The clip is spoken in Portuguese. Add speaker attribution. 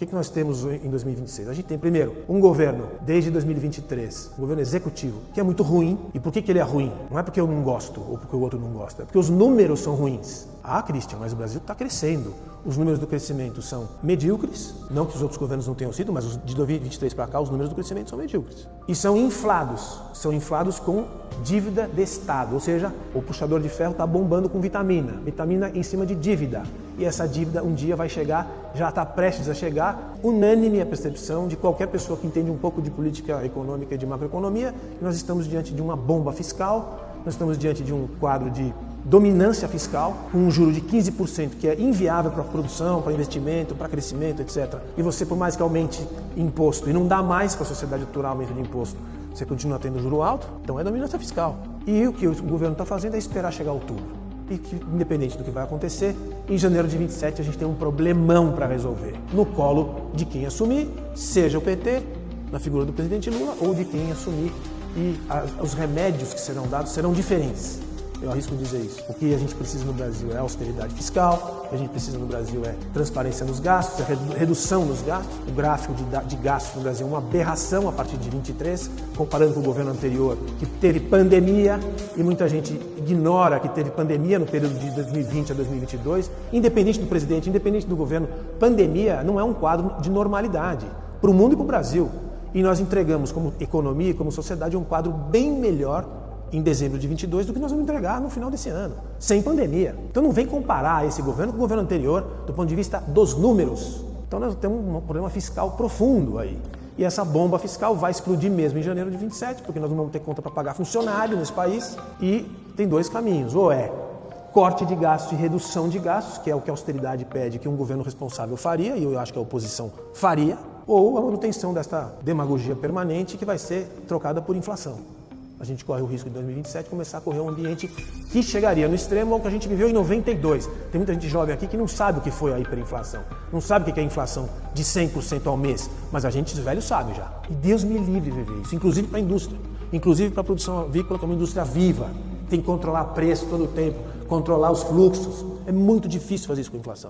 Speaker 1: O que nós temos em 2026? A gente tem, primeiro, um governo, desde 2023, um governo executivo, que é muito ruim. E por que ele é ruim? Não é porque eu não gosto ou porque o outro não gosta, é porque os números são ruins. Ah, Christian, mas o Brasil está crescendo. Os números do crescimento são medíocres, não que os outros governos não tenham sido, mas de 2023 para cá os números do crescimento são medíocres. E são inflados com dívida de Estado, ou seja, o puxador de ferro está bombando com vitamina em cima de dívida. E essa dívida um dia vai chegar, já está prestes a chegar, unânime a percepção de qualquer pessoa que entende um pouco de política econômica e de macroeconomia, que nós estamos diante de uma bomba fiscal, nós estamos diante de um quadro de dominância fiscal, com um juro de 15%, que é inviável para produção, para investimento, para crescimento, etc. E você, por mais que aumente imposto, e não dá mais para a sociedade aturar aumento de imposto, você continua tendo juro alto, então é dominância fiscal. E o que o governo está fazendo é esperar chegar outubro. E que, independente do que vai acontecer, em janeiro de 27 a gente tem um problemão para resolver, no colo de quem assumir, seja o PT, na figura do presidente Lula, ou de quem assumir, e os remédios que serão dados serão diferentes. Eu arrisco dizer isso. O que a gente precisa no Brasil é austeridade fiscal, o que a gente precisa no Brasil é transparência nos gastos, é redução nos gastos. O gráfico de gastos no Brasil é uma aberração a partir de 23, comparando com o governo anterior, que teve pandemia, e muita gente ignora que teve pandemia no período de 2020 a 2022. Independente do presidente, independente do governo, pandemia não é um quadro de normalidade para o mundo e para o Brasil. E nós entregamos como economia e como sociedade um quadro bem melhor em dezembro de 22 do que nós vamos entregar no final desse ano, sem pandemia. Então não vem comparar esse governo com o governo anterior do ponto de vista dos números. Então nós temos um problema fiscal profundo aí. E essa bomba fiscal vai explodir mesmo em janeiro de 27, porque nós não vamos ter conta para pagar funcionário nesse país. E tem dois caminhos, ou é corte de gastos e redução de gastos, que é o que a austeridade pede que um governo responsável faria, e eu acho que a oposição faria, ou a manutenção desta demagogia permanente que vai ser trocada por inflação. A gente corre o risco de 2027 começar a correr um ambiente que chegaria no extremo ao que a gente viveu em 92. Tem muita gente jovem aqui que não sabe o que foi a hiperinflação, não sabe o que é a inflação de 100% ao mês, mas a gente, os velhos, sabe já. E Deus me livre de viver isso, inclusive para a indústria, inclusive para a produção avícola, que é uma indústria viva. Tem que controlar preço todo o tempo, controlar os fluxos. É muito difícil fazer isso com a inflação.